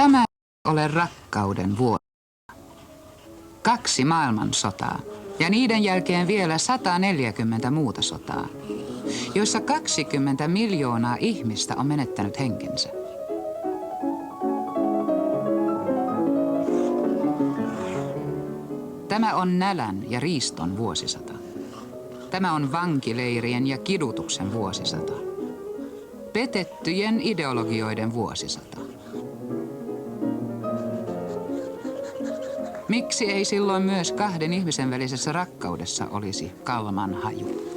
Tämä ei ole rakkauden vuosi. 2 maailmansotaa ja niiden jälkeen vielä 140 muuta sotaa, joissa 20 miljoonaa ihmistä on menettänyt henkensä. Tämä on nälän ja riiston vuosisata. Tämä on vankileirien ja kidutuksen vuosisata. Petettyjen ideologioiden vuosisata. Miksi ei silloin myös 2 ihmisen välisessä rakkaudessa olisi kalman haju?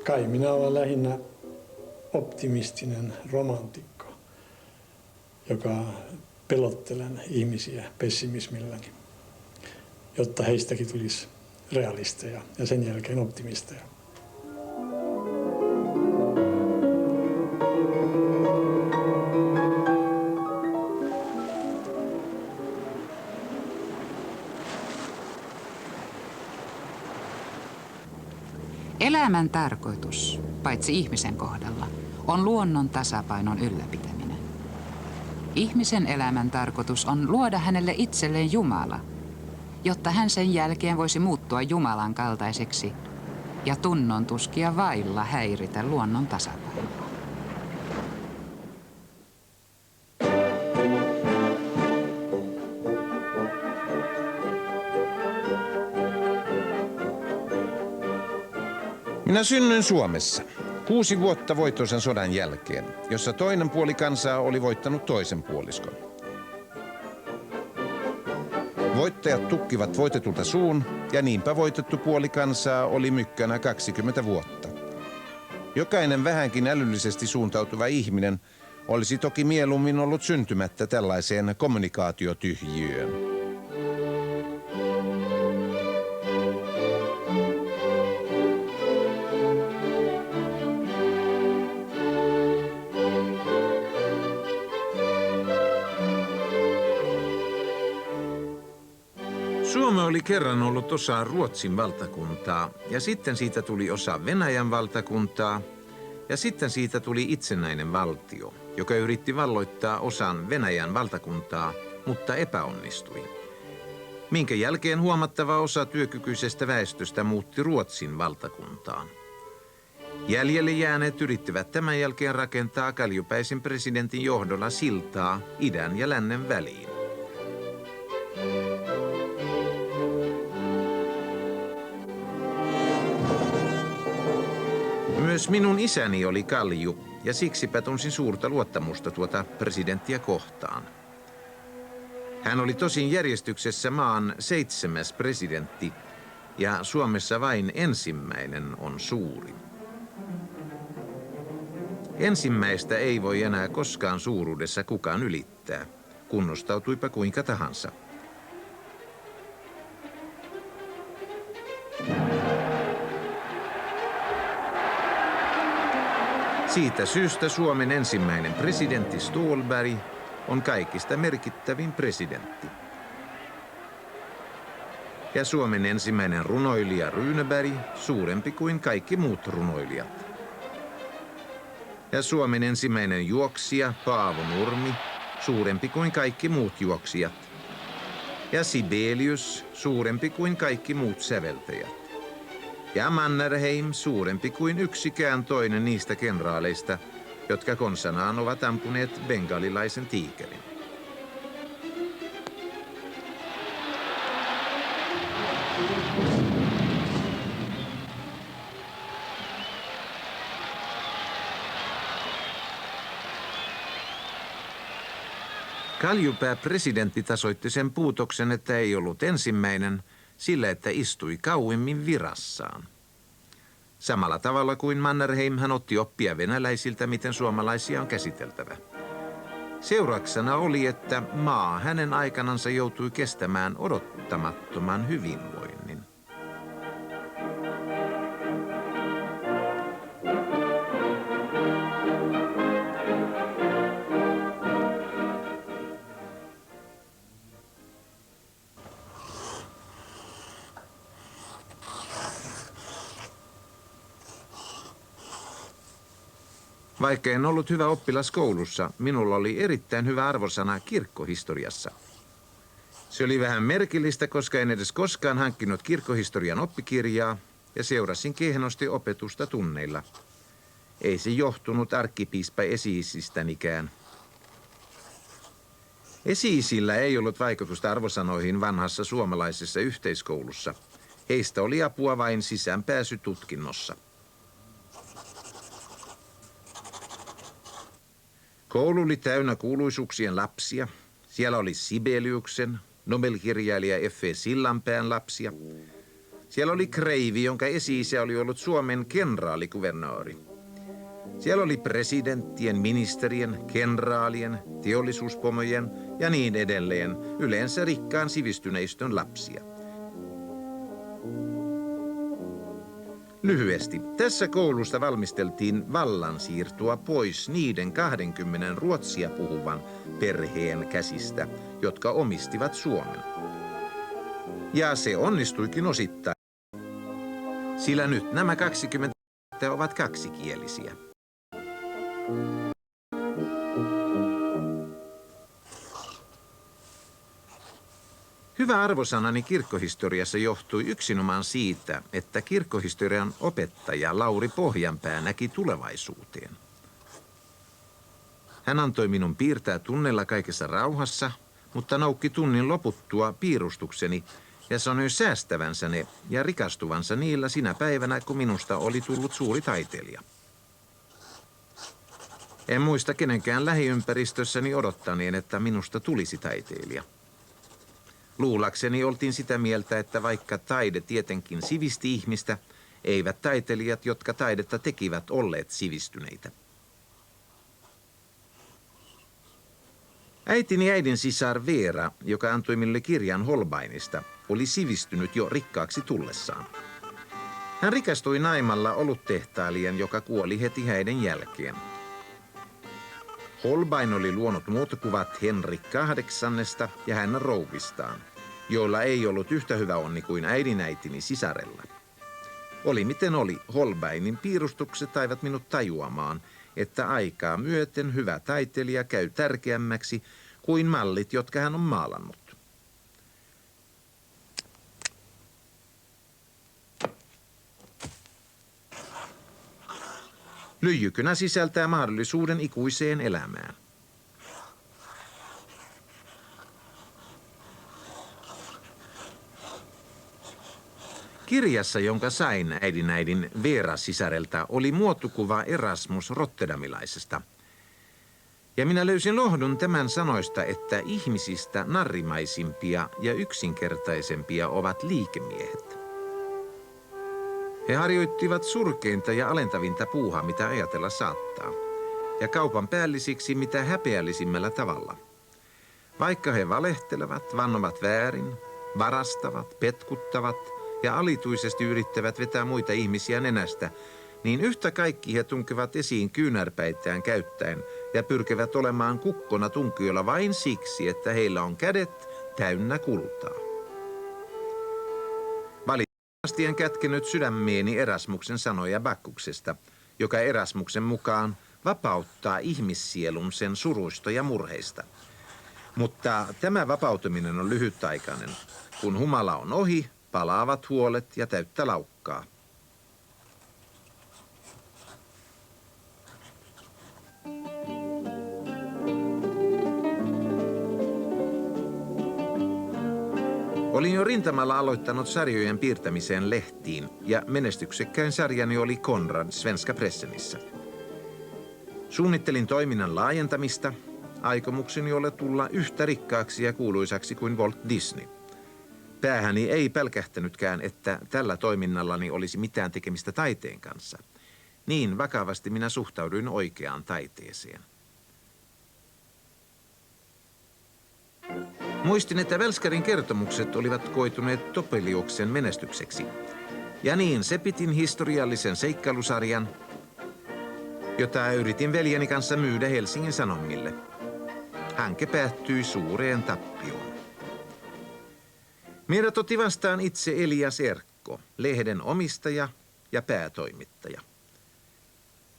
Kai minä olen lähinnä optimistinen romantikko, joka pelottelen ihmisiä pessimismilläni, jotta heistäkin tulisi realisteja ja sen jälkeen optimisteja. Elämän tarkoitus, paitsi ihmisen kohdalla, on luonnon tasapainon ylläpitäminen. Ihmisen elämän tarkoitus on luoda hänelle itselleen Jumala, jotta hän sen jälkeen voisi muuttua Jumalan kaltaiseksi ja tunnon tuskia vailla häiritä luonnon tasapainoa. Minä synnyin Suomessa 6 vuotta voittoisen sodan jälkeen, jossa toinen puoli kansaa oli voittanut toisen puoliskon. Voittajat tukkivat voitetulta suun ja niinpä voitettu puoli kansaa oli mykkänä 20 vuotta. Jokainen vähänkin älyllisesti suuntautuva ihminen olisi toki mieluummin ollut syntymättä tällaiseen kommunikaatiotyhjiöön. Suomi oli kerran ollut osa Ruotsin valtakuntaa, ja sitten siitä tuli osa Venäjän valtakuntaa, ja sitten siitä tuli itsenäinen valtio, joka yritti valloittaa osan Venäjän valtakuntaa, mutta epäonnistui. Minkä jälkeen huomattava osa työkykyisestä väestöstä muutti Ruotsin valtakuntaan. Jäljelle jääneet yrittivät tämän jälkeen rakentaa Kaljupäisen presidentin johdolla siltaa idän ja lännen väliin. Myös minun isäni oli kalju, ja siksipä tunsin suurta luottamusta tuota presidenttiä kohtaan. Hän oli tosin järjestyksessä maan 7. presidentti, ja Suomessa vain ensimmäinen on suuri. Ensimmäistä ei voi enää koskaan suuruudessa kukaan ylittää, kunnostautuipa kuinka tahansa. Siitä syystä Suomen ensimmäinen presidentti Ståhlberg on kaikista merkittävin presidentti. Ja Suomen ensimmäinen runoilija Runeberg suurempi kuin kaikki muut runoilijat. Ja Suomen ensimmäinen juoksija Paavo Nurmi suurempi kuin kaikki muut juoksijat. Ja Sibelius suurempi kuin kaikki muut säveltäjät. Ja Mannerheim suurempi kuin yksikään toinen niistä kenraaleista, jotka konsanaan ovat ampuneet bengalilaisen tiikerin. Kaljupää presidentti tasoitti sen puutoksen, että ei ollut ensimmäinen, sillä että istui kauemmin virassaan. Samalla tavalla kuin Mannerheim hän otti oppia venäläisiltä, miten suomalaisia on käsiteltävä. Seurauksena oli, että maa hänen aikanansa joutui kestämään odottamattoman hyvinvoinnin. Vaikka en ollut hyvä oppilas koulussa, minulla oli erittäin hyvä arvosana kirkkohistoriassa. Se oli vähän merkillistä, koska en edes koskaan hankkinut kirkkohistorian oppikirjaa ja seurasin kehnosti opetusta tunneilla. Ei se johtunut arkkipiispa esi-isistänikään. Esi-isillä ei ollut vaikutusta arvosanoihin vanhassa suomalaisessa yhteiskoulussa. Heistä oli apua vain sisäänpääsytutkinnossa. Koulu oli täynnä kuuluisuuksien lapsia. Siellä oli Sibeliuksen, Nobel-kirjailija F.E. Sillanpään lapsia. Siellä oli kreivi, jonka esi-isä oli ollut Suomen kenraalikuvernööri. Siellä oli presidenttien, ministerien, kenraalien, teollisuuspomojen ja niin edelleen, yleensä rikkaan sivistyneistön lapsia. Lyhyesti, tässä koulusta valmisteltiin vallansiirtoa pois niiden 20 ruotsia puhuvan perheen käsistä, jotka omistivat Suomen. Ja se onnistuikin osittain, sillä nyt nämä 20 ovat kaksikielisiä. Hyvä arvosanani kirkkohistoriassa johtui yksinomaan siitä, että kirkkohistorian opettaja Lauri Pohjanpää näki tulevaisuuteen. Hän antoi minun piirtää tunnella kaikessa rauhassa, mutta noukki tunnin loputtua piirustukseni ja sanoi säästävänsä ne ja rikastuvansa niillä sinä päivänä, kun minusta oli tullut suuri taiteilija. En muista kenenkään lähiympäristössäni odottaneen, että minusta tulisi taiteilija. Luulakseni oltiin sitä mieltä, että vaikka taide tietenkin sivisti ihmistä, eivät taiteilijat, jotka taidetta tekivät, olleet sivistyneitä. Äitini äidin sisar Veera, joka antoi minulle kirjan Holbeinista, oli sivistynyt jo rikkaaksi tullessaan. Hän rikastui naimalla oluttehtailijan, joka kuoli heti häiden jälkeen. Holbein oli luonut muotokuvat Henrik VIII ja hänen rouvistaan, joilla ei ollut yhtä hyvä onni kuin äidinäitini sisarella. Oli miten oli, Holbeinin piirustukset saivat minut tajuamaan, että aikaa myöten hyvä taiteilija käy tärkeämmäksi kuin mallit, jotka hän on maalannut. Lyijykynä sisältää mahdollisuuden ikuiseen elämään. Kirjassa, jonka sain äidin Veera-sisarelta, oli muotokuva Erasmus Rotterdamilaisesta. Ja minä löysin lohdun tämän sanoista, että ihmisistä narrimaisimpia ja yksinkertaisempia ovat liikemiehet. He harjoittivat surkeinta ja alentavinta puuhaa, mitä ajatella saattaa, ja kaupan päällisiksi mitä häpeällisimmällä tavalla. Vaikka he valehtelevat, vannovat väärin, varastavat, petkuttavat ja alituisesti yrittävät vetää muita ihmisiä nenästä, niin yhtä kaikki he tunkevat esiin kyynärpäittään käyttäen ja pyrkivät olemaan kukkona tunkiolla vain siksi, että heillä on kädet täynnä kultaa. Valitettavasti en kätkenyt sydämeeni Erasmuksen sanoja Bakkuksesta, joka Erasmuksen mukaan vapauttaa ihmissielun sen suruista ja murheista. Mutta tämä vapautuminen on lyhytaikainen. Kun humala on ohi, palaavat huolet ja täyttä laukkaa. Olin jo rintamalla aloittanut sarjojen piirtämiseen lehtiin ja menestyksekkäin sarjani oli Konrad Svenska Pressenissä. Suunnittelin toiminnan laajentamista, aikomukseni oli tulla yhtä rikkaaksi ja kuuluisaksi kuin Walt Disney. Päähäni ei pälkähtänytkään, että tällä toiminnallani olisi mitään tekemistä taiteen kanssa. Niin vakavasti minä suhtauduin oikeaan taiteeseen. Muistin, että Välskärin kertomukset olivat koituneet Topeliuksen menestykseksi. Ja niin sepitin historiallisen seikkailusarjan, jota yritin veljeni kanssa myydä Helsingin Sanomille. Hanke päättyi suureen tappioon. Meidät otti vastaan itse Elias Erkko, lehden omistaja ja päätoimittaja.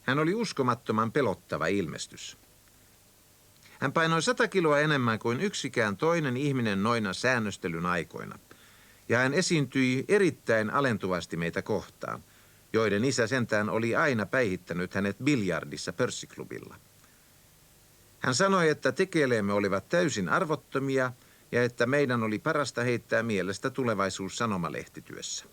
Hän oli uskomattoman pelottava ilmestys. Hän painoi 100 kiloa enemmän kuin yksikään toinen ihminen noina säännöstelyn aikoina. Ja hän esiintyi erittäin alentuvasti meitä kohtaan, joiden isä sentään oli aina päihittänyt hänet biljardissa pörssiklubilla. Hän sanoi, että tekeleemme olivat täysin arvottomia ja että meidän oli parasta heittää mielestä tulevaisuus sanomalehtityössä.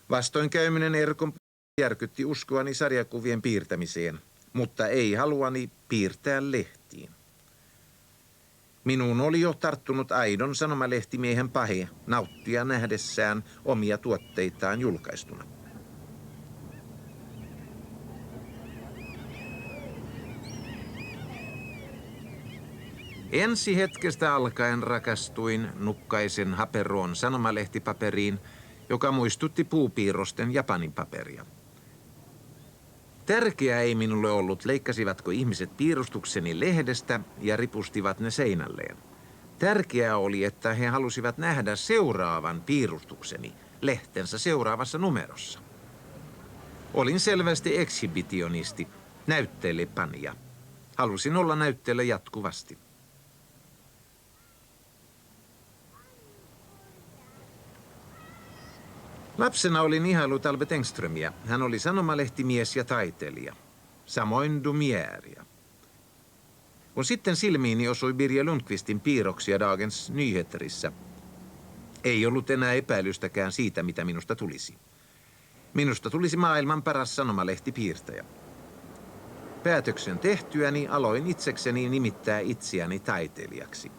Vastoinkäyminen Erkon järkytti uskoani sarjakuvien piirtämiseen, mutta ei haluani piirtää lehtiin. Minuun oli jo tarttunut aidon sanomalehtimiehen pahe nauttia nähdessään omia tuotteitaan julkaistuna. Ensi hetkestä alkaen rakastuin nukkaisen haperoon sanomalehtipaperiin, joka muistutti puupiirrosten Japanin paperia. Tärkeää ei minulle ollut, leikkasivatko ihmiset piirustukseni lehdestä ja ripustivat ne seinälleen. Tärkeää oli, että he halusivat nähdä seuraavan piirustukseni lehtensä seuraavassa numerossa. Olin selvästi ekshibitionisti, näytteilepanija. Halusin olla näytteellä jatkuvasti. Lapsena olin ihaillut Albert Engströmiä. Hän oli sanomalehtimies ja taiteilija. Samoin Dumieria. Kun sitten silmiini osui Birger Lundqvistin piirroksia Dagens Nyheterissä, ei ollut enää epäilystäkään siitä, mitä minusta tulisi. Minusta tulisi maailman paras sanomalehtipiirtäjä. Päätöksen tehtyäni aloin itsekseni nimittää itseäni taiteilijaksi.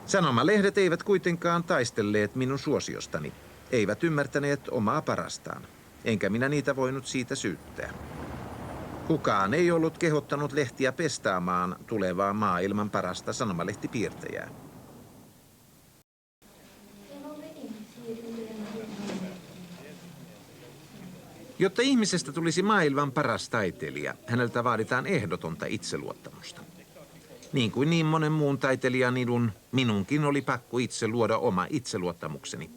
Sanomalehdet eivät kuitenkaan taistelleet minun suosiostani, eivät ymmärtäneet omaa parastaan, enkä minä niitä voinut siitä syyttää. Kukaan ei ollut kehottanut lehtiä pestaamaan tulevaa maailman parasta sanomalehtipiirtäjää. Jotta ihmisestä tulisi maailman paras taiteilija, häneltä vaaditaan ehdotonta itseluottamusta. Niin kuin niin monen muun taiteilijan idun, minunkin oli pakko itse luoda oma itseluottamukseni.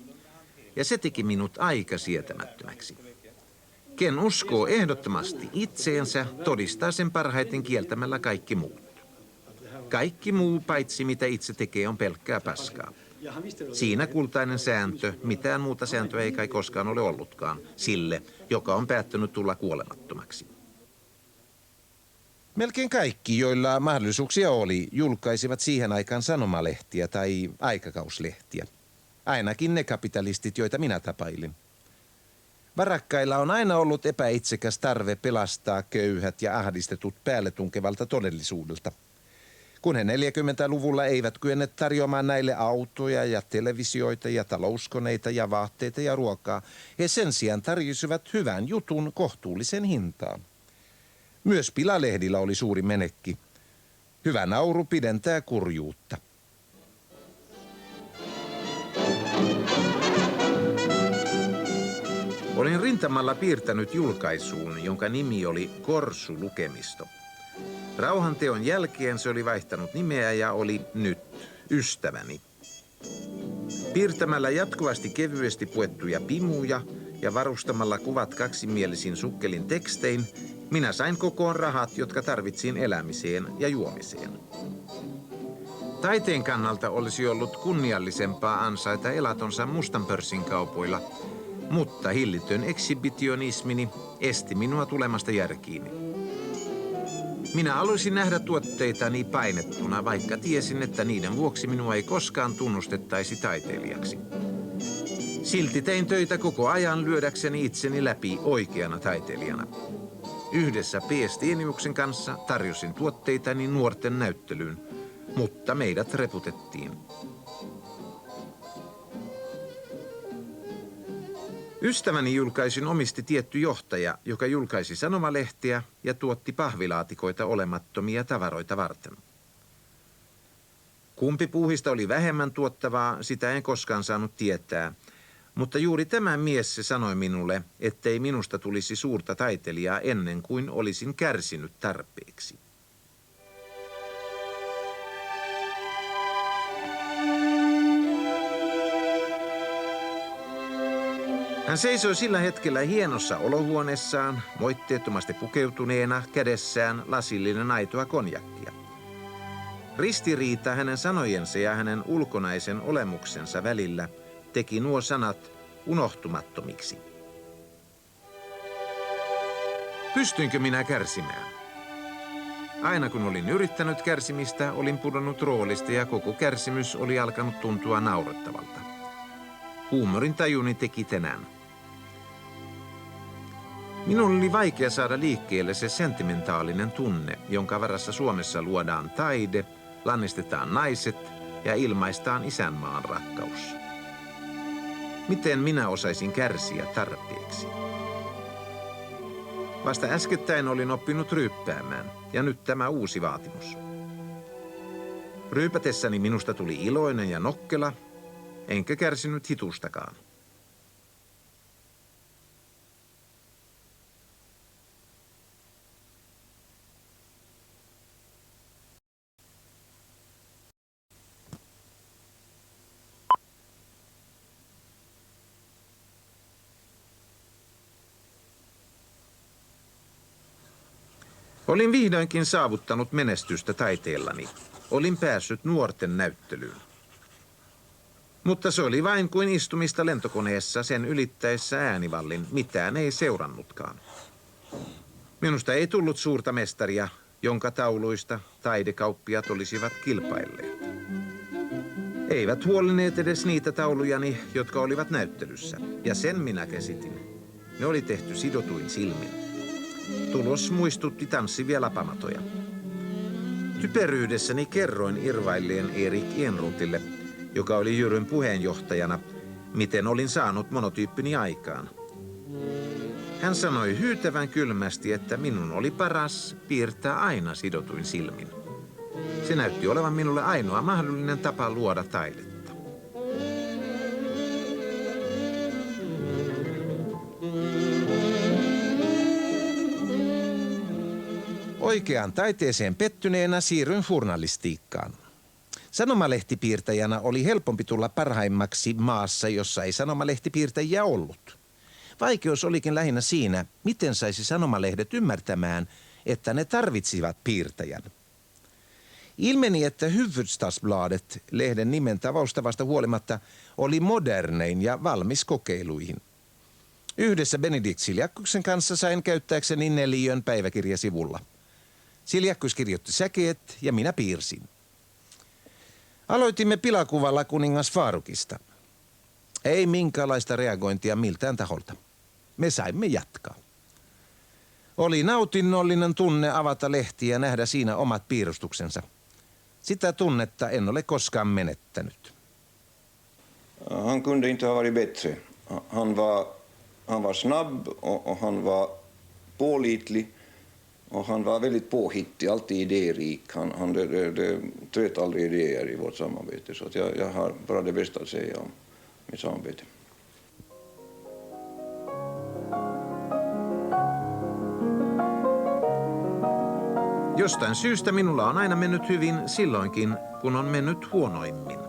Ja se teki minut aika sietämättömäksi. Ken uskoo ehdottomasti itseensä, todistaa sen parhaiten kieltämällä kaikki muut. Kaikki muu paitsi mitä itse tekee on pelkkää paskaa. Siinä kultainen sääntö, mitään muuta sääntöä ei kai koskaan ole ollutkaan, sille, joka on päättänyt tulla kuolemattomaksi. Melkein kaikki, joilla mahdollisuuksia oli, julkaisivat siihen aikaan sanomalehtiä tai aikakauslehtiä. Ainakin ne kapitalistit, joita minä tapailin. Varakkailla on aina ollut epäitsekäs tarve pelastaa köyhät ja ahdistetut päälle tunkevalta todellisuudelta. Kun he 40-luvulla eivät kyenneet tarjoamaan näille autoja ja televisioita ja talouskoneita ja vaatteita ja ruokaa, he sen sijaan tarjosivat hyvän jutun kohtuullisen hintaan. Myös pilalehdillä oli suuri menekki. Hyvä nauru pidentää kurjuutta. Olin rintamalla piirtänyt julkaisuun, jonka nimi oli Korsu-lukemisto. Rauhanteon jälkeen se oli vaihtanut nimeä ja oli nyt Ystäväni. Piirtämällä jatkuvasti kevyesti puettuja pimuja ja varustamalla kuvat kaksimielisin sukkelin tekstein, minä sain kokoon rahat, jotka tarvitsin elämiseen ja juomiseen. Taiteen kannalta olisi ollut kunniallisempaa ansaita elatonsa mustan pörssin kaupoilla, mutta hillitön ekshibitionismini esti minua tulemasta järkiini. Minä haluaisin nähdä tuotteitani painettuna, vaikka tiesin, että niiden vuoksi minua ei koskaan tunnustettaisi taiteilijaksi. Silti tein töitä koko ajan lyödäkseni itseni läpi oikeana taiteilijana. Yhdessä P. Steniuksen kanssa tarjosin tuotteitani nuorten näyttelyyn, mutta meidät reputettiin. Ystäväni julkaisin omisti tietty johtaja, joka julkaisi sanomalehtiä ja tuotti pahvilaatikoita olemattomia tavaroita varten. Kumpi puuhista oli vähemmän tuottavaa, sitä en koskaan saanut tietää, mutta juuri tämä mies se sanoi minulle, ettei minusta tulisi suurta taiteilijaa ennen kuin olisin kärsinyt tarpeeksi. Hän seisoi sillä hetkellä hienossa olohuoneessaan, moitteettomasti pukeutuneena, kädessään lasillinen aitoa konjakkia. Ristiriita hänen sanojensa ja hänen ulkonaisen olemuksensa välillä teki nuo sanat unohtumattomiksi. Pystyinkö minä kärsimään? Aina kun olin yrittänyt kärsimistä, olin pudonnut roolista ja koko kärsimys oli alkanut tuntua naurettavalta. Huumorin tajuni teki tänään. Minun oli vaikea saada liikkeelle se sentimentaalinen tunne, jonka varassa Suomessa luodaan taide, lannistetaan naiset ja ilmaistaan isänmaan rakkaus. Miten minä osaisin kärsiä tarpeeksi? Vasta äskettäin olin oppinut ryyppäämään, ja nyt tämä uusi vaatimus. Ryypätessäni minusta tuli iloinen ja nokkela, enkä kärsinyt hitustakaan. Olin vihdoinkin saavuttanut menestystä taiteellani. Olin päässyt nuorten näyttelyyn. Mutta se oli vain kuin istumista lentokoneessa sen ylittäessä äänivallin. Mitään ei seurannutkaan. Minusta ei tullut suurta mestaria, jonka tauluista taidekauppiat olisivat kilpailleet. Eivät huolineet edes niitä taulujani, jotka olivat näyttelyssä. Ja sen minä käsitin. Ne oli tehty sidotuin silmin. Tulos muistutti tanssivia lapamatoja. Typeryydessäni kerroin irvailleen Erik Enrotille, joka oli Jyryn puheenjohtajana, miten olin saanut monotyyppini aikaan. Hän sanoi hyytävän kylmästi, että minun oli paras piirtää aina sidotuin silmin. Se näytti olevan minulle ainoa mahdollinen tapa luoda taidetta. Oikeaan taiteeseen pettyneenä siirryin journalistiikkaan. Sanomalehtipiirtäjänä oli helpompi tulla parhaimmaksi maassa, jossa ei sanomalehtipiirtäjiä ollut. Vaikeus olikin lähinnä siinä, miten saisi sanomalehdet ymmärtämään, että ne tarvitsivat piirtäjän. Ilmeni, että Hufvudstadsbladet, lehden nimen taustavasta huolimatta, oli modernein ja valmis kokeiluihin. Yhdessä Benedikt Siljakkuksen kanssa sain käyttääkseni 4 päiväkirjasivulla. Siljakkus kirjoitti säkeet ja minä piirsin. Aloitimme pilakuvalla kuningas Farukista. Ei minkäänlaista reagointia miltään taholta. Me saimme jatkaa. Oli nautinnollinen tunne avata lehtiä ja nähdä siinä omat piirustuksensa. Sitä tunnetta en ole koskaan menettänyt. Han kunde inte ha varit bättre. Han var snabb och han var pålitlig. Och han var väldigt påhittig, alltid idérik. Han tröt aldrig idéer i vårt samarbete. Så att jag har bara det bästa att säga om mitt samarbete. Jostain syystä minulla on aina mennyt hyvin silloinkin, kun on mennyt huonoimmin.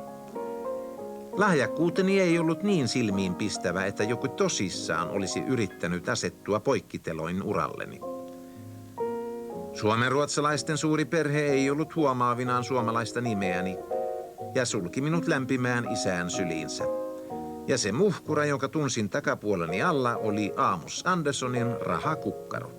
Lahjakkuuteni ei ollut niin silmiinpistävä, että joku tosissaan olisi yrittänyt asettua poikkiteloin uralleni. Suomenruotsalaisten suuri perhe ei ollut huomaavinaan suomalaista nimeäni ja sulki minut lämpimään isään syliinsä. Ja se muhkura, jonka tunsin takapuoleni alla, oli Amos Anderssonin rahakukkaro.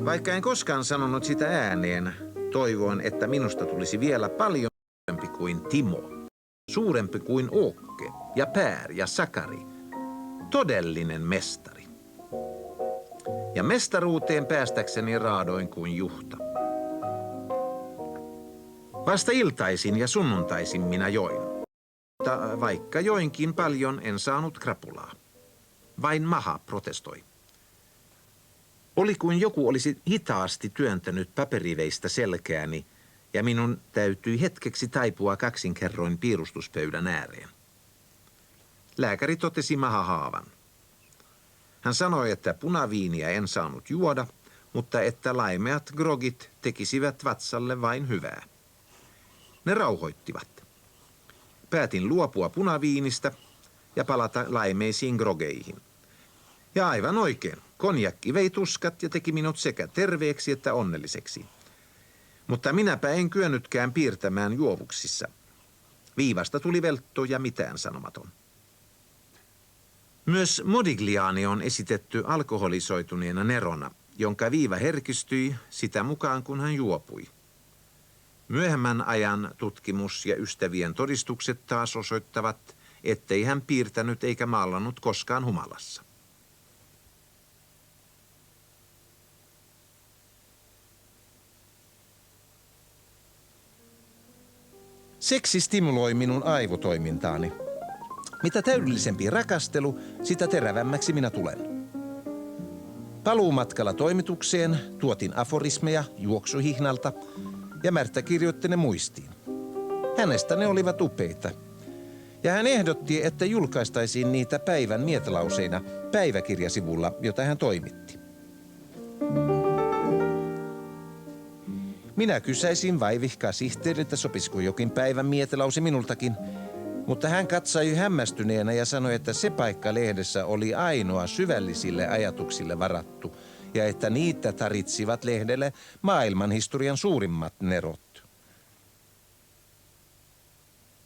Vaikka en koskaan sanonut sitä ääneen, toivoin, että minusta tulisi vielä paljon suurempi kuin Timo, suurempi kuin Åke ja Pär ja Sakari. Todellinen mestari. Ja mestaruuteen päästäkseni raadoin kuin juhta. Vasta iltaisin ja sunnuntaisin minä join. Mutta vaikka joinkin paljon, en saanut krapulaa. Vain maha protestoi. Oli kuin joku olisi hitaasti työntänyt paperiveistä selkääni ja minun täytyi hetkeksi taipua kaksinkerroin piirustuspöydän ääreen. Lääkäri totesi mahahaavan. Hän sanoi, että punaviiniä en saanut juoda, mutta että laimeat grogit tekisivät vatsalle vain hyvää. Ne rauhoittivat. Päätin luopua punaviinistä ja palata laimeisiin grogeihin. Ja aivan oikein, konjakki vei tuskat ja teki minut sekä terveeksi että onnelliseksi. Mutta minäpä en kyennytkään piirtämään juovuksissa. Viivasta tuli veltto ja mitään sanomaton. Myös Modigliani on esitetty alkoholisoituneena nerona, jonka viiva herkistyi sitä mukaan, kun hän juopui. Myöhemmän ajan tutkimus ja ystävien todistukset taas osoittavat, ettei hän piirtänyt eikä maalannut koskaan humalassa. Seksi stimuloi minun aivotoimintaani. Mitä täydellisempi rakastelu, sitä terävämmäksi minä tulen. Paluumatkalla toimitukseen tuotin aforismeja juoksuhihnalta ja Märtä kirjoitti ne muistiin. Hänestä ne olivat upeita. Ja hän ehdotti, että julkaistaisiin niitä päivän mietelauseina päiväkirjasivulla, jota hän toimitti. Minä kysäisin vaivihkaa sihteeriltä, sopisiko jokin päivän mietelause minultakin, mutta hän katsoi hämmästyneenä ja sanoi, että se paikka lehdessä oli ainoa syvällisille ajatuksille varattu ja että niitä taritsivat lehdelle maailmanhistorian suurimmat nerot.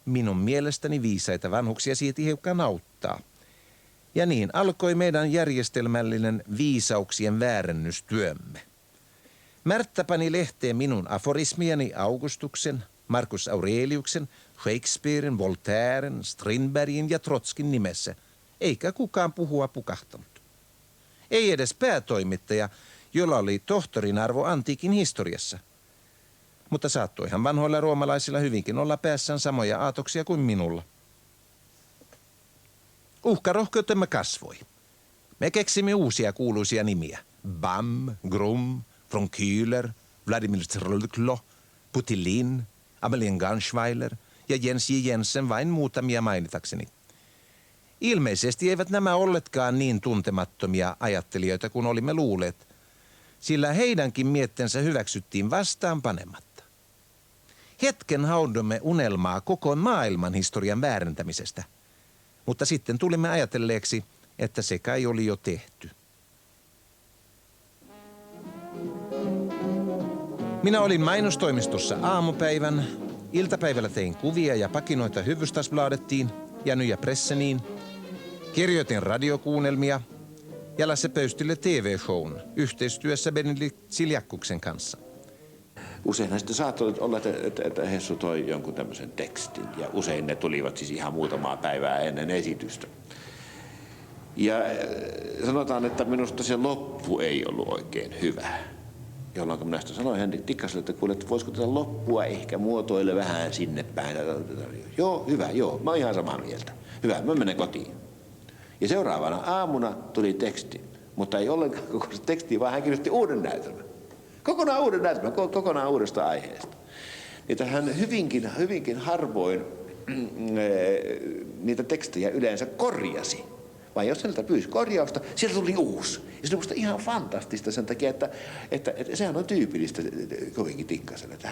Minun mielestäni viisaita vanhuksia sieti hiukan auttaa. Ja niin alkoi meidän järjestelmällinen viisauksien väärennystyömme. Märttä pani lehteen minun aforismiani Augustuksen, Marcus Aureliuksen, Shakespearen, Voltairen, Strindbergin ja Trotskin nimessä, eikä kukaan puhua pukahtanut. Ei edes päätoimittaja, jolla oli tohtorin arvo antiikin historiassa. Mutta saattoihan vanhoilla roomalaisilla hyvinkin olla päässään samoja aatoksia kuin minulla. Uhkarohkeutemme kasvoi. Me keksimme uusia kuuluisia nimiä. Bam, Grum, von Kühler, Vladimir Trlklo, Putilin, Amelien Ganschweiler ja Jens J. Jensen vain muutamia mainitakseni. Ilmeisesti eivät nämä olletkaan niin tuntemattomia ajattelijoita kuin olimme luulleet, sillä heidänkin miettensä hyväksyttiin vastaan panematta. Hetken haudomme unelmaa koko maailman historian väärentämisestä, mutta sitten tulimme ajatelleeksi, että se kai oli jo tehty. Minä olin mainostoimistossa aamupäivän, iltapäivällä tein kuvia ja pakinoita Hufvudstadsbladettiin ja Nya Presseniin, kirjoitin radiokuunnelmia ja Lasse Pöystille TV-shown yhteistyössä Benedikt Siljakkuksen kanssa. Useinhan sitten saattoi olla, että Hessu toi jonkun tämmöisen tekstin ja usein ne tulivat siis ihan muutamaa päivää ennen esitystä. Ja sanotaan, että minusta se loppu ei ollut oikein hyvä. Jolloin minä sanoin Henrik Tikkaselle, että kuule, että voisiko tätä loppua ehkä muotoille vähän sinne päin. Joo, hyvä, joo, mä oon ihan samaa mieltä. Hyvä, mä menen kotiin. Ja seuraavana aamuna tuli teksti, mutta ei ollenkaan koko se teksti, vaan hän kirjoitti uuden näytelmän. Kokonaan uuden näytelmän, kokonaan uudesta aiheesta. Niitä hän hyvinkin harvoin niitä tekstejä yleensä korjasi. Vai jos sieltä pyysi korjausta, sieltä tuli uusi. Ja se on musta ihan fantastista sen takia, että sehän on tyypillistä kovinkin Tikkaselle. Että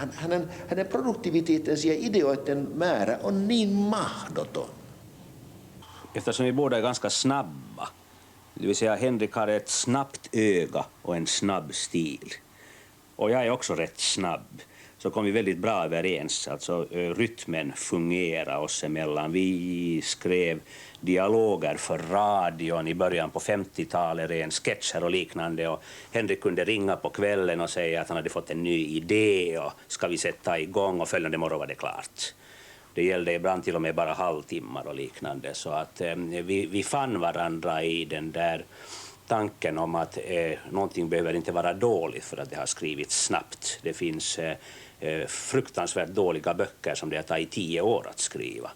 hänen produktiviteettensa ja ideoiden määrä on niin mahdoton. Eftersom vi båda är ganska snabba, det vill säga Henrik har ett snabbt öga och en snabb stil. Och jag är också rätt snabb. Så kom vi väldigt bra överens. Alltså rytmen fungerar oss emellan. Vi skrev dialoger för radion i början på 50-talet, ren sketcher och liknande. Och Henrik kunde ringa på kvällen och säga att han hade fått en ny idé och ska vi sätta igång, och följande morgon var det klart. Det gällde ibland till och med bara halvtimmar och liknande. Så att vi fann varandra i den där tanken om att någonting behöver inte vara dåligt för att det har skrivits snabbt. Det finns fruktansvärt dåliga böcker som det har tagit 10 år att skriva.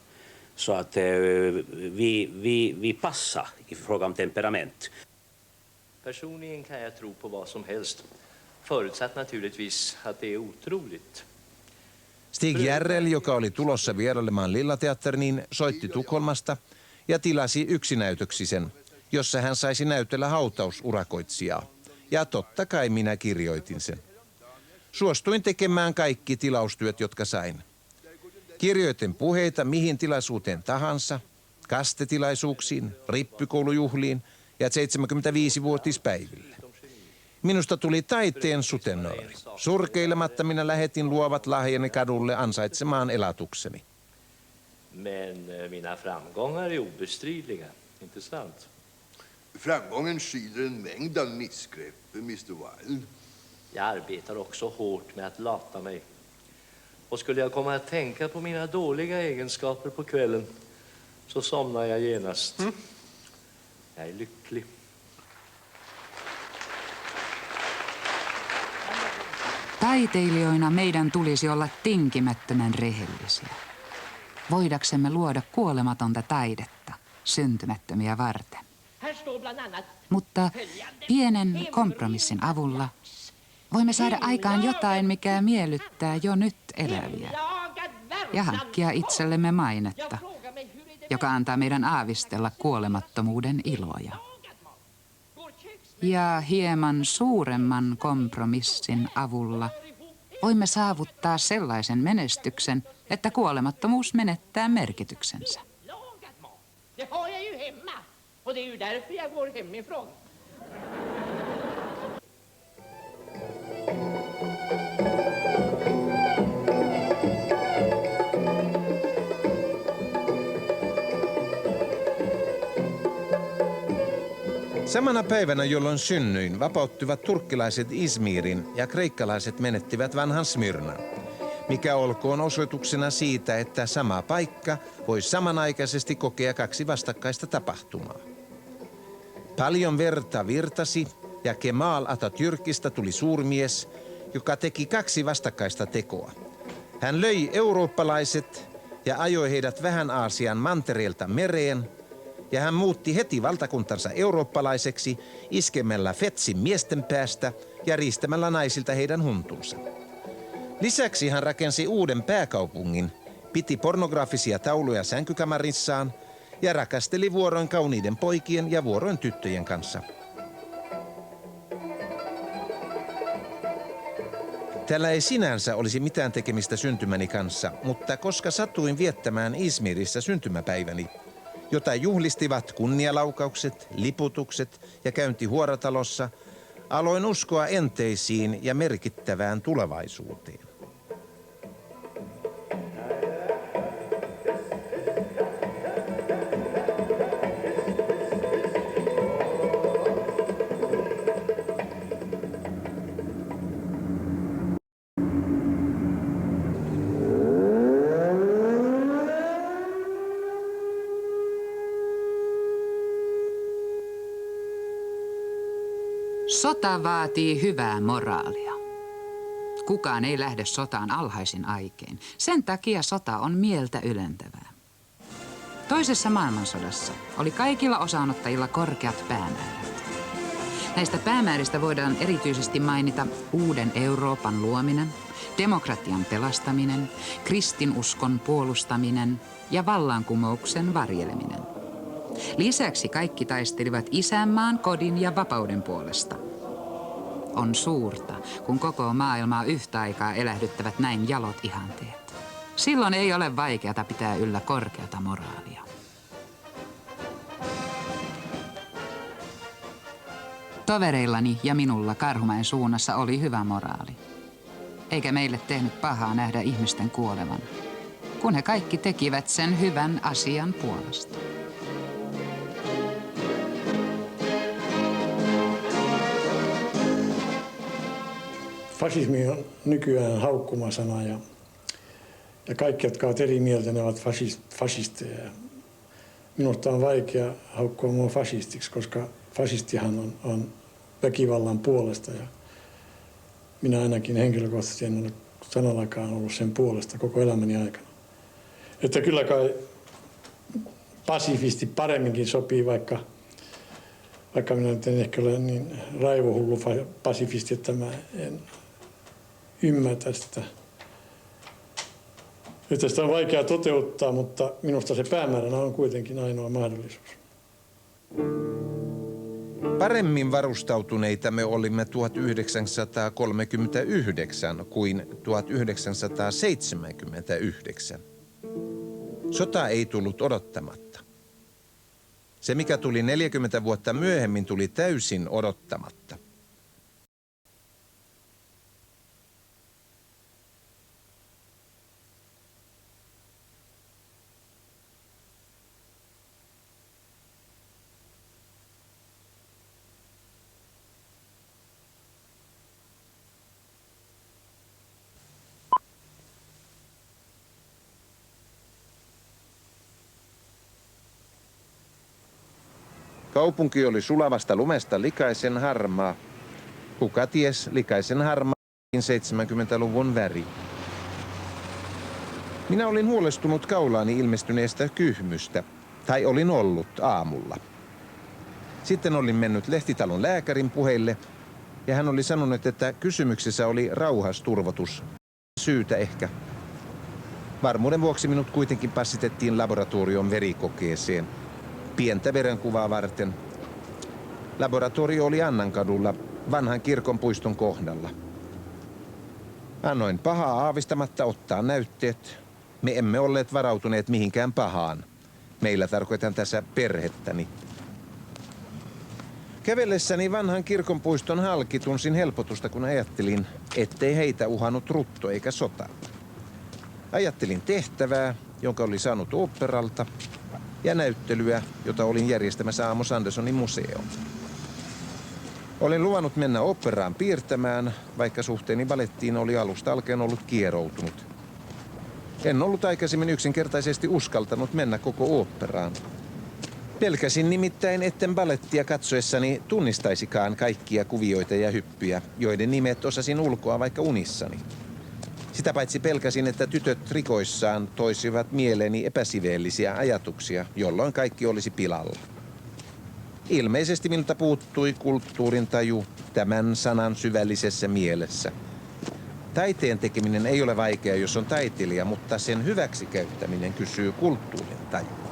Så att vi passar i fråga om temperament. Personligen kan jag tro på vad som helst. Förutsatt naturligtvis att det är otroligt. Stig Järrel, joka oli tulossa vierailemaan Lillateatteriin, soitti Tukholmasta ja tilasi yksinäytöksisen, jossa hän saisi näytellä hautausurakoitsijaa. Ja totta kai minä kirjoitin sen. Suostuin tekemään kaikki tilaustyöt, jotka sain. Kirjoitin puheita mihin tilaisuuteen tahansa, kastetilaisuuksiin, rippikoulujuhliin ja 75-vuotispäiville. Minusta tuli taiteen sutenööri. Surkeilematta minä lähetin luovat lahjani kadulle ansaitsemaan elatukseni. Men mina framgångar är obestridliga, inte sant? Framgången skyler en mängd av missgrepp, Mr. Wilde. Jag arbetar också hårt med att lata mig. Och skulle jag komma att tänka på mina dåliga egenskaper på kvällen så somnar jag genast. Jag är lycklig. Taiteilijoina meidän tulisi olla tinkimättömän rehellisiä. Voidaksemme luoda kuolematonta taidetta syntymättömiä varten. Mutta pienen kompromissin avulla voimme saada aikaan jotain, mikä miellyttää jo nyt eläviä. Ja hankkia itsellemme mainetta, joka antaa meidän aavistella kuolemattomuuden iloja. Ja hieman suuremman kompromissin avulla voimme saavuttaa sellaisen menestyksen, että kuolemattomuus menettää merkityksensä. Det har jag ju hemma, och det är ju därför jag går hemifrån. Samana päivänä, jolloin synnyin, vapauttivat turkkilaiset Izmirin ja kreikkalaiset menettivät vanhan Smyrnan. Mikä olkoon osoituksena siitä, että sama paikka voi samanaikaisesti kokea kaksi vastakkaista tapahtumaa. Paljon verta virtasi ja Kemal Atatürkistä tuli suurmies, joka teki kaksi vastakkaista tekoa. Hän löi eurooppalaiset ja ajoi heidät vähän Aasian mantereelta mereen, ja hän muutti heti valtakuntansa eurooppalaiseksi iskemällä Fetsin miesten päästä ja riistämällä naisilta heidän huntunsa. Lisäksi hän rakensi uuden pääkaupungin, piti pornografisia tauluja sänkykamarissaan ja rakasteli vuoroin kauniiden poikien ja vuoroin tyttöjen kanssa. Tällä ei sinänsä olisi mitään tekemistä syntymäni kanssa, mutta koska satuin viettämään Izmirissä syntymäpäiväni, jota juhlistivat kunnialaukaukset, liputukset ja käynti Huoratalossa, aloin uskoa enteisiin ja merkittävään tulevaisuuteen. Sota vaatii hyvää moraalia. Kukaan ei lähde sotaan alhaisin aikein. Sen takia sota on mieltä ylentävää. Toisessa maailmansodassa oli kaikilla osanottajilla korkeat päämäärät. Näistä päämääristä voidaan erityisesti mainita uuden Euroopan luominen, demokratian pelastaminen, kristinuskon puolustaminen ja vallankumouksen varjeleminen. Lisäksi kaikki taistelivat isänmaan, kodin ja vapauden puolesta. On suurta, kun koko maailmaa yhtä aikaa elähdyttävät näin jalot ihanteet. Silloin ei ole vaikeata pitää yllä korkeata moraalia. Tovereillani ja minulla Karhumäen suunnassa oli hyvä moraali. Eikä meille tehnyt pahaa nähdä ihmisten kuolevan, kun he kaikki tekivät sen hyvän asian puolesta. Fasismi on nykyään haukkumasana ja kaikki, jotka ovat eri mieltä, ne ovat fasisteja. Minusta on vaikea haukkua mua fasistiksi, koska fasistihan on väkivallan puolesta ja minä ainakin henkilökohtaisesti en ole sanallakaan ollut sen puolesta koko elämäni aikana. Että kyllä kai pasifisti paremminkin sopii, vaikka minä nyt en ehkä ole niin raivohullu pasifisti, että mä en ymmärtä sitä. Että sitä on vaikea toteuttaa, mutta minusta se päämääränä on kuitenkin ainoa mahdollisuus. Paremmin varustautuneita me olimme 1939 kuin 1979. Sota ei tullut odottamatta. Se, mikä tuli 40 vuotta myöhemmin, tuli täysin odottamatta. Kaupunki oli sulavasta lumesta likaisen harmaa. Kuka ties likaisen harmaa 70-luvun väri. Minä olin huolestunut kaulaani ilmestyneestä kyhmystä, tai olin ollut aamulla. Sitten olin mennyt lehtitalon lääkärin puheille, ja hän oli sanonut, että kysymyksessä oli rauhasturvotus. Syytä ehkä. Varmuuden vuoksi minut kuitenkin passitettiin laboratorion verikokeeseen. Pientä verenkuvaa varten. Laboratorio oli Annankadulla, vanhan kirkonpuiston kohdalla. Annoin pahaa aavistamatta ottaa näytteet. Me emme olleet varautuneet mihinkään pahaan. Meillä tarkoitan tässä perhettäni. Kävellessäni vanhan kirkonpuiston halki tunsin helpotusta, kun ajattelin, ettei heitä uhannut rutto eikä sota. Ajattelin tehtävää, jonka oli saanut oopperalta, ja näyttelyä, jota olin järjestämässä Amos Andersonin museoon. Olin luvannut mennä oopperaan piirtämään, vaikka suhteeni balettiin oli alusta alkaen ollut kieroutunut. En ollut aikaisemmin yksinkertaisesti uskaltanut mennä koko oopperaan. Pelkäsin nimittäin, etten balettia katsoessani tunnistaisikaan kaikkia kuvioita ja hyppyjä, joiden nimet osasin ulkoa vaikka unissani. Sitä paitsi pelkäsin, että tytöt rikoissaan toisivat mieleeni epäsiveellisiä ajatuksia, jolloin kaikki olisi pilalla. Ilmeisesti minulta puuttui kulttuurintaju tämän sanan syvällisessä mielessä. Taiteen tekeminen ei ole vaikeaa, jos on taiteilija, mutta sen hyväksikäyttäminen kysyy kulttuurintajua.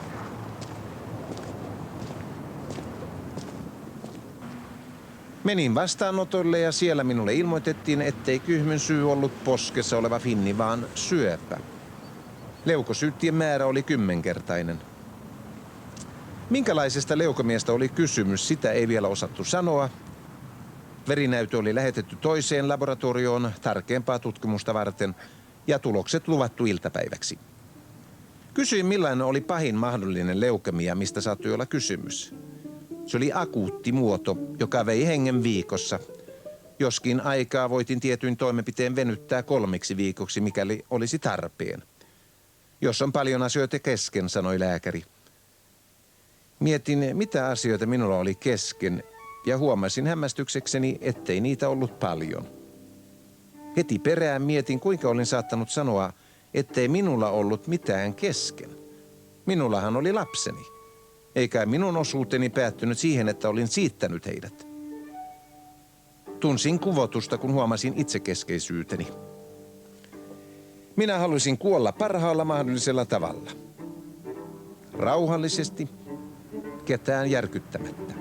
Menin vastaanotolle ja siellä minulle ilmoitettiin, ettei kyhmyn syy ollut poskessa oleva finni, vaan syöpä. Leukosyyttien määrä oli 10-kertainen. Minkälaisesta leukomiestä oli kysymys, sitä ei vielä osattu sanoa. Verinäytö oli lähetetty toiseen laboratorioon tarkempaa tutkimusta varten ja tulokset luvattu iltapäiväksi. Kysyin, millainen oli pahin mahdollinen leukemia, mistä saattoi olla kysymys. Se oli akuutti muoto, joka vei hengen viikossa. Joskin aikaa voitin tietyin toimenpiteen venyttää 3 viikoksi, mikäli olisi tarpeen. Jos on paljon asioita kesken, sanoi lääkäri. Mietin, mitä asioita minulla oli kesken, ja huomasin hämmästyksekseni, ettei niitä ollut paljon. Heti perään mietin, kuinka olin saattanut sanoa, ettei minulla ollut mitään kesken. Minullahan oli lapseni. Eikä minun osuuteni päättynyt siihen, että olin siittänyt heidät. Tunsin kuvotusta, kun huomasin itsekeskeisyyteni. Minä halusin kuolla parhaalla mahdollisella tavalla. Rauhallisesti, ketään järkyttämättä.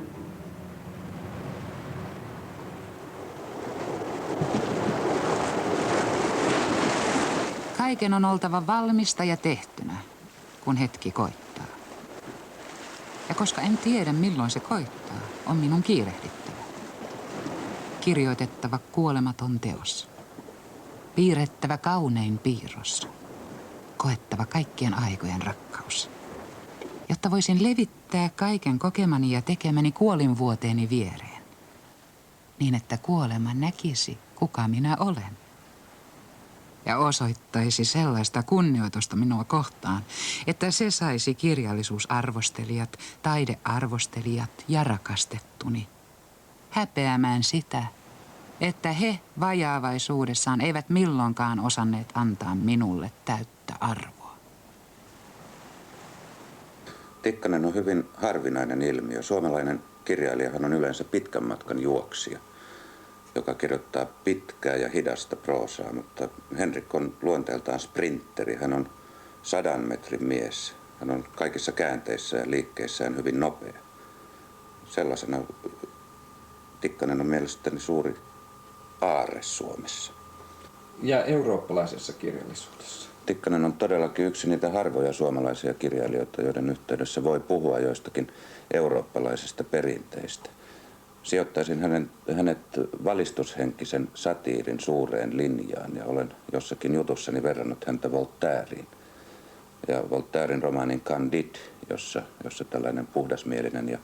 Kaiken on oltava valmista ja tehtynä, kun hetki koittaa. Ja koska en tiedä, milloin se koittaa, on minun kiirehdittävä. Kirjoitettava kuolematon teos. Piirrettävä kaunein piirros. Koettava kaikkien aikojen rakkaus. Jotta voisin levittää kaiken kokemani ja tekemäni kuolinvuoteeni viereen. Niin, että kuolema näkisi, kuka minä olen. Ja osoittaisi sellaista kunnioitusta minua kohtaan, että se saisi kirjallisuusarvostelijat, taidearvostelijat ja rakastettuni häpeämään sitä, että he vajaavaisuudessaan eivät milloinkaan osanneet antaa minulle täyttä arvoa. Tikkanen on hyvin harvinainen ilmiö. Suomalainen kirjailijahan on yleensä pitkän matkan juoksija, joka kirjoittaa pitkää ja hidasta proosaa, mutta Henrik on luonteeltaan sprinteri. Hän on 100 metrin mies. Hän on kaikissa käänteissä ja liikkeissään hyvin nopea. Sellaisena Tikkanen on mielestäni suuri aarre Suomessa. ja eurooppalaisessa kirjallisuudessa? Tikkanen on todellakin yksi niitä harvoja suomalaisia kirjailijoita, joiden yhteydessä voi puhua joistakin eurooppalaisista perinteistä. Sijoittaisin hänet valistushenkisen satiirin suureen linjaan ja olen jossakin jutussani verrannut häntä Voltaireen. Ja Voltairen romaanin Candide, jossa tällainen puhdasmielinen ja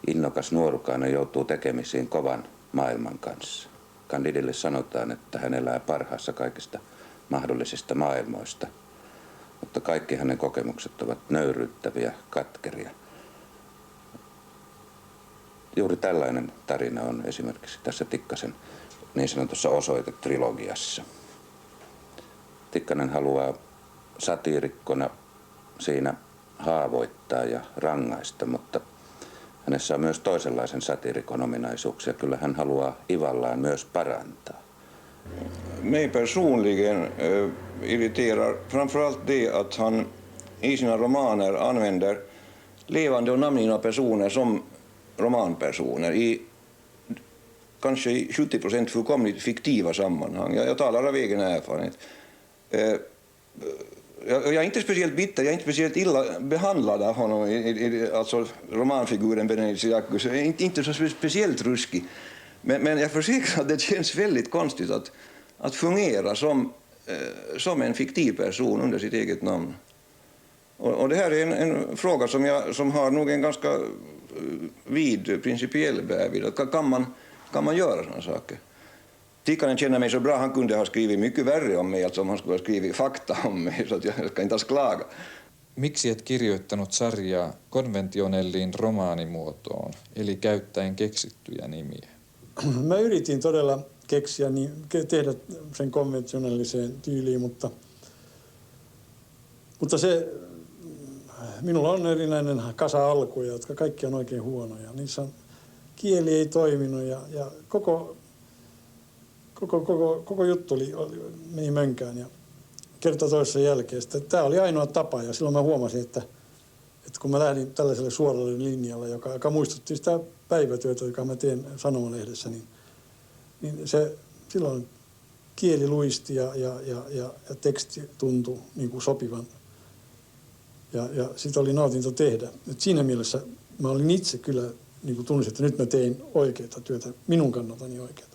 innokas nuorukainen joutuu tekemisiin kovan maailman kanssa. Candidelle sanotaan, että hän elää parhaassa kaikista mahdollisista maailmoista, mutta kaikki hänen kokemukset ovat nöyryyttäviä, katkeria. Juuri tällainen tarina on esimerkiksi tässä Tikkasen niin sanotussa osoitetrilogiassa. Tikkanen haluaa satiirikkona siinä haavoittaa ja rangaista, mutta hänessä on myös toisenlaisen satiirikon ominaisuuksia. Kyllä hän haluaa ivallaan myös parantaa. Mig personligen irriterar framförallt det att han i sina romaner använder levande och namngivna personer som romanpersoner i kanske 70% fullkomligt fiktiva sammanhang. Jag talar av egen erfarenhet. Jag är inte speciellt bitter, jag är inte speciellt illa behandlad av honom, alltså romanfiguren Benedict Jackus. Jag är inte så speciellt ruskig. Men jag försäkrar att det känns väldigt konstigt att fungera som en fiktiv person under sitt eget namn. Och det här är en fråga som har nog en ganska vid principiell bärvidd. Kan man göra sådana saker? Tikkanen känner mig så bra, han kunde ha skrivit mycket värre om mig, alltså om han skulle ha skrivit fakta om mig, så att jag ska inte alls klaga. Miksi et kirjoittanut sarjaa konventionelliin romaanimuotoon, eli käyttäen keksittyjä nimiä? Mä yritin todella keksiä, tehdä sen konventionelliseen tyyliin, mutta minulla on erinäinen kasa alkuja, jotka kaikki on oikein huonoja. Niissä on, kieli ei toiminut ja koko juttu meni mönkään ja kerta toisessa jälkeen. Tämä oli ainoa tapa ja silloin mä huomasin, että kun mä lähdin tällaiselle suoralle linjalle, joka muistutti sitä päivätyötä, joka mä teen Sanomalehdessä, niin se silloin kieli luisti ja teksti tuntui niin kuin sopivan. Ja sitä oli nautinto tehdä. Et siinä mielessä mä olin itse kyllä niin kuin tunnisin, että nyt mä tein oikeaa työtä, minun kannaltani oikeaa.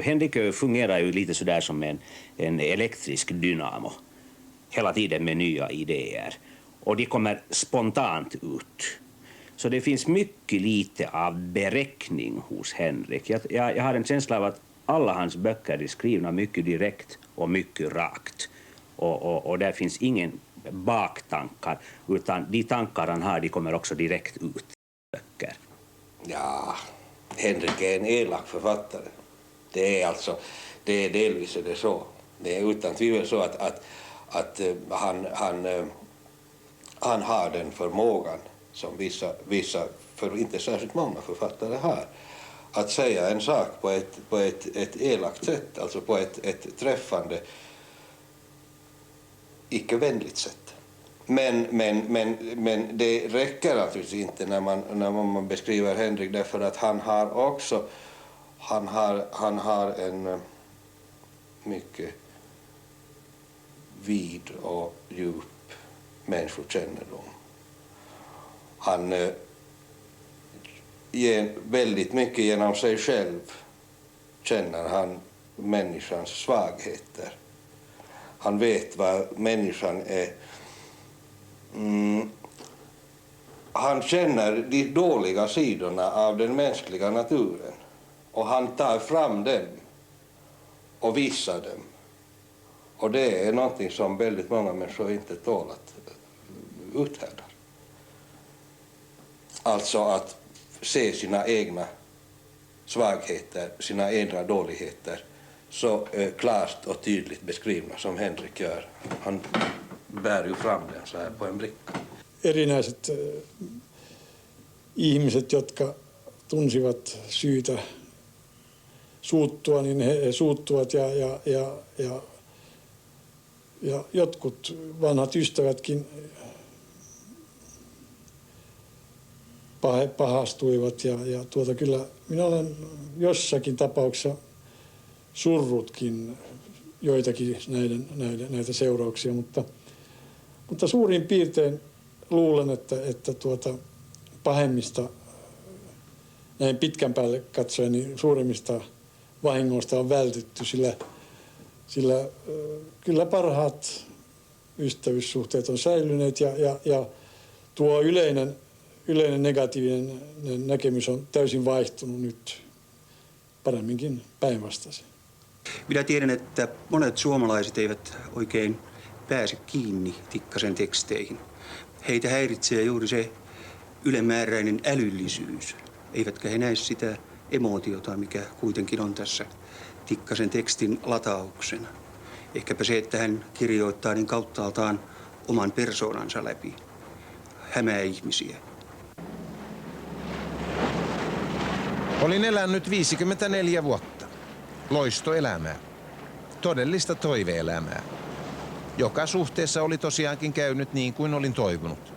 Henrik fungerar ju lite sådär som en elektrisk dynamo. Hela tiden med nya idéer. Och de kommer spontant ut. Så det finns mycket lite av beräkning hos Henrik. Jag har en känsla av att alla hans böcker är skrivna mycket direkt och mycket rakt. Och där finns ingen baktankar, utan de tankar han har, de kommer också direkt ut i böcker. Ja, Henrik är en elak författare. Det är delvis det så. Det är utan tvivel så att han har den förmågan som vissa för inte särskilt många författare har, att säga en sak på ett elakt sätt, alltså på ett träffande, icke-vänligt sätt. Men det räcker naturligtvis inte när man beskriver Henrik, därför att han har en mycket vid och djup människokännedom. Han ger väldigt mycket genom sig själv, känner han människans svagheter. Han vet vad människan är. Han känner de dåliga sidorna av den mänskliga naturen och han tar fram dem och visar dem. Och det är någonting som väldigt många människor inte tål att uthärda. Alltså att se sina egna svagheter, sina egna dåligheter så klart och tydligt beskrivna som Henrik gör. Han bär ju fram den så här på en bricka. Erinäiset ihmiset, jotka tunsivat syytä suuttua, niin he suuttuvat ja jotkut vanhat ystävätkin pahastuivat ja kyllä minä olen jossakin tapauksessa surrutkin joitakin näitä seurauksia, mutta suurin piirtein luulen, että pahemmista näin pitkän päälle katsoen niin suurimmista vahingoista on vältytty, sillä kyllä parhaat ystävyyssuhteet on säilyneet ja tuo yleinen negatiivinen näkemys on täysin vaihtunut nyt paremminkin päinvastaisen. Minä tiedän, että monet suomalaiset eivät oikein pääse kiinni Tikkasen teksteihin. Heitä häiritsee juuri se ylimääräinen älyllisyys. Eivätkä he näe sitä emootiota, mikä kuitenkin on tässä Tikkasen tekstin latauksena. Ehkäpä se, että hän kirjoittaa niin kauttaaltaan oman persoonansa läpi. Hämää ihmisiä. Olin elänyt 54 vuotta. Loistoelämää. Todellista toiveelämää. Joka suhteessa oli tosiaankin käynyt niin kuin olin toivonut.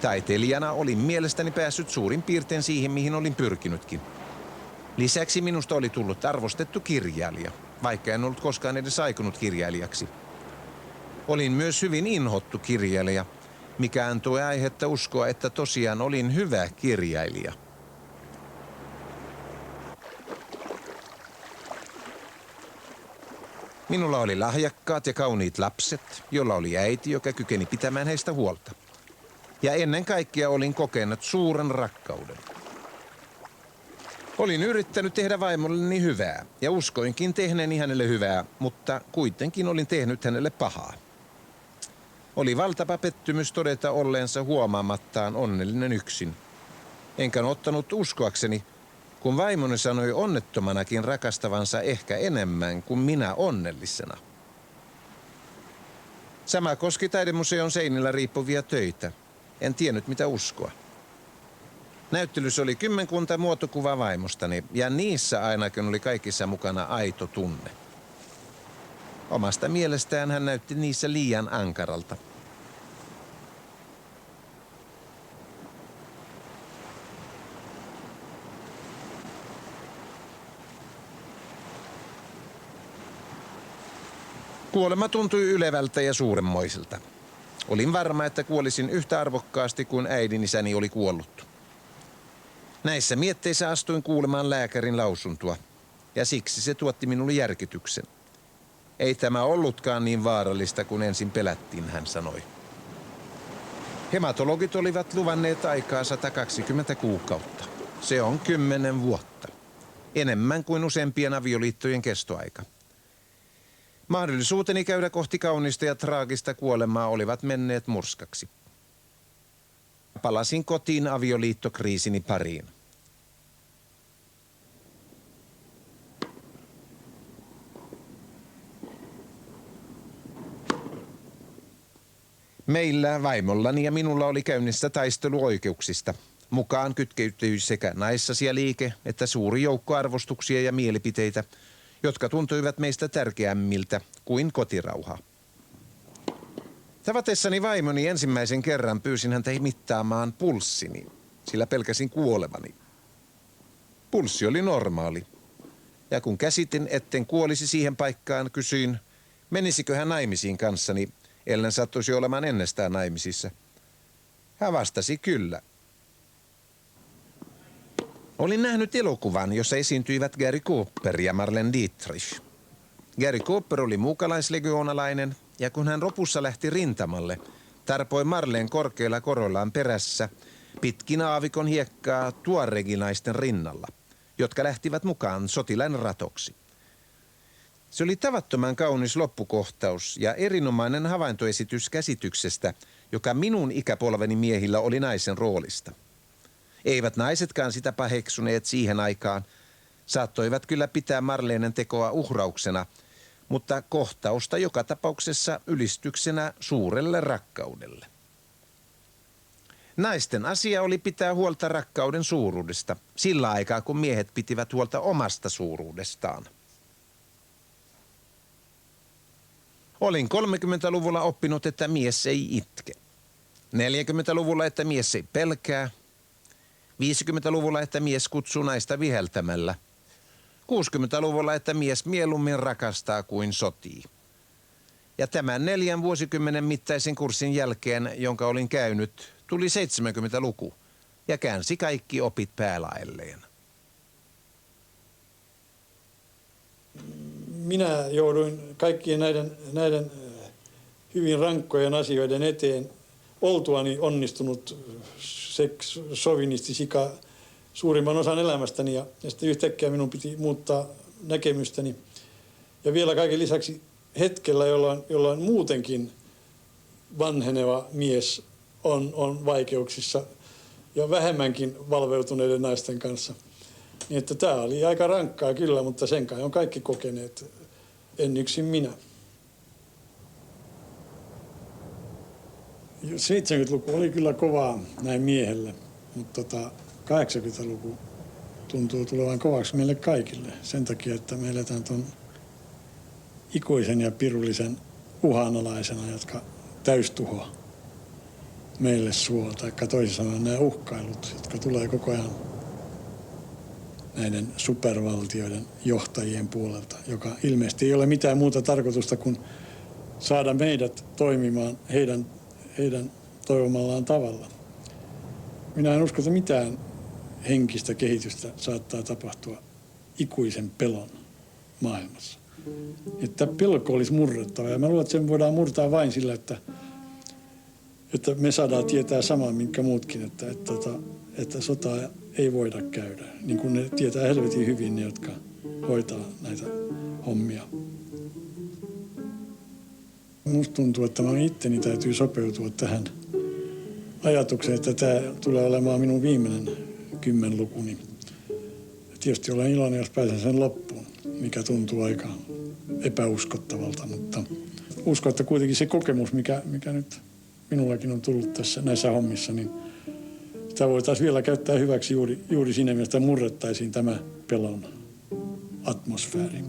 Taiteilijana olin mielestäni päässyt suurin piirtein siihen, mihin olin pyrkinytkin. Lisäksi minusta oli tullut arvostettu kirjailija, vaikka en ollut koskaan edes aikonut kirjailijaksi. Olin myös hyvin inhottu kirjailija, mikä antoi aihetta uskoa, että tosiaan olin hyvä kirjailija. Minulla oli lahjakkaat ja kauniit lapset, jolla oli äiti, joka kykeni pitämään heistä huolta. Ja ennen kaikkea olin kokenut suuren rakkauden. Olin yrittänyt tehdä vaimolleni hyvää ja uskoinkin tehneeni hänelle hyvää, mutta kuitenkin olin tehnyt hänelle pahaa. Oli valtava pettymys todeta olleensa huomaamattaan onnellinen yksin. Enkä ottanut uskoakseni, kun vaimoni sanoi onnettomanakin rakastavansa ehkä enemmän kuin minä onnellisena. Sama koski taidemuseon seinillä riippuvia töitä. En tiennyt mitä uskoa. Näyttelyssä oli 10 muotokuvaa vaimostani ja niissä ainakin oli kaikissa mukana aito tunne. Omasta mielestään hän näytti niissä liian ankaralta. Kuolema tuntui ylevältä ja suuremmoiselta. Olin varma, että kuolisin yhtä arvokkaasti kuin äidinisäni oli kuollut. Näissä mietteissä astuin kuulemaan lääkärin lausuntoa, ja siksi se tuotti minulle järkytyksen. Ei tämä ollutkaan niin vaarallista kuin ensin pelättiin, hän sanoi. Hematologit olivat luvanneet aikaa 120 kuukautta. Se on 10 vuotta. Enemmän kuin useimpien avioliittojen kestoaika. Mahdollisuuteni käydä kohti kaunista ja traagista kuolemaa olivat menneet murskaksi. Palasin kotiin avioliittokriisini pariin. Meillä, vaimollani ja minulla oli käynnissä taistelu oikeuksista. Mukaan kytkeytyi sekä naissasialiike että suuri joukko arvostuksia ja mielipiteitä, jotka tuntuivat meistä tärkeämmiltä kuin kotirauha. Tavatessani vaimoni ensimmäisen kerran pyysin häntä mittaamaan pulssini, sillä pelkäsin kuolevani. Pulssi oli normaali. Ja kun käsitin, etten kuolisi siihen paikkaan, kysyin, menisikö hän naimisiin kanssani, ellen sattuisi olemaan ennestään naimisissa. Hän vastasi kyllä. Olin nähnyt elokuvan, jossa esiintyivät Gary Cooper ja Marlene Dietrich. Gary Cooper oli muukalaislegionalainen, ja kun hän lopussa lähti rintamalle, tarpoi Marlene korkeilla koroillaan perässä pitkin aavikon hiekkaa tuareginaisten rinnalla, jotka lähtivät mukaan sotilain ratoksi. Se oli tavattoman kaunis loppukohtaus ja erinomainen havaintoesitys käsityksestä, joka minun ikäpolveni miehillä oli naisen roolista. Eivät naisetkaan sitä paheksuneet siihen aikaan. Saattoivat kyllä pitää Marlenen tekoa uhrauksena, mutta kohtausta joka tapauksessa ylistyksenä suurelle rakkaudelle. Naisten asia oli pitää huolta rakkauden suuruudesta, sillä aikaa kun miehet pitivät huolta omasta suuruudestaan. Olin 30-luvulla oppinut, että mies ei itke. 40-luvulla, että mies ei pelkää. 50-luvulla, että mies kutsuu naista viheltämällä. 60-luvulla, että mies mieluummin rakastaa kuin sotii. Ja tämän 4 vuosikymmenen mittaisen kurssin jälkeen, jonka olin käynyt, tuli 70-luku ja käänsi kaikki opit päälaelleen. Minä jouduin kaikkien näiden hyvin rankkojen asioiden eteen oltuani onnistunut sovinisti-sika suurimman osan elämästäni ja sitten yhtäkkiä minun piti muuttaa näkemystäni. Ja vielä kaiken lisäksi hetkellä, jolloin muutenkin vanheneva mies on vaikeuksissa ja vähemmänkin valveutuneiden naisten kanssa. Niin että tämä oli aika rankkaa kyllä, mutta sen kai on kaikki kokeneet, en yksin minä. 70-luku oli kyllä kovaa näin miehelle, mutta 80-luku tuntuu tulevan kovaksi meille kaikille. Sen takia, että me eletään tuon ikuisen ja pirullisen uhanalaisena, jotka täystuho meille suo, tai toisin sanoen nämä uhkailut, jotka tulee koko ajan näiden supervaltioiden johtajien puolelta, joka ilmeisesti ei ole mitään muuta tarkoitusta kuin saada meidät toimimaan heidän toivomallaan tavalla. Minä en usko, että mitään henkistä kehitystä saattaa tapahtua ikuisen pelon maailmassa. Että pelko olisi murrettava. Ja mä luulen, että sen voidaan murtaa vain sillä, että me saadaan tietää samaa, minkä muutkin, että sotaa ei voida käydä. Niin kuin ne tietää helvetin hyvin ne, jotka hoitaa näitä hommia. Musta tuntuu, että itteni täytyy sopeutua tähän ajatukseen, että tämä tulee olemaan minun viimeinen 10-lukuni. Tietysti olen iloinen, jos pääsen sen loppuun, mikä tuntuu aika epäuskottavalta, mutta uskon, että kuitenkin se kokemus, mikä nyt minullakin on tullut tässä näissä hommissa, niin sitä voitaisiin vielä käyttää hyväksi juuri siinä mielessä, että murrettaisiin tämä pelon atmosfääri.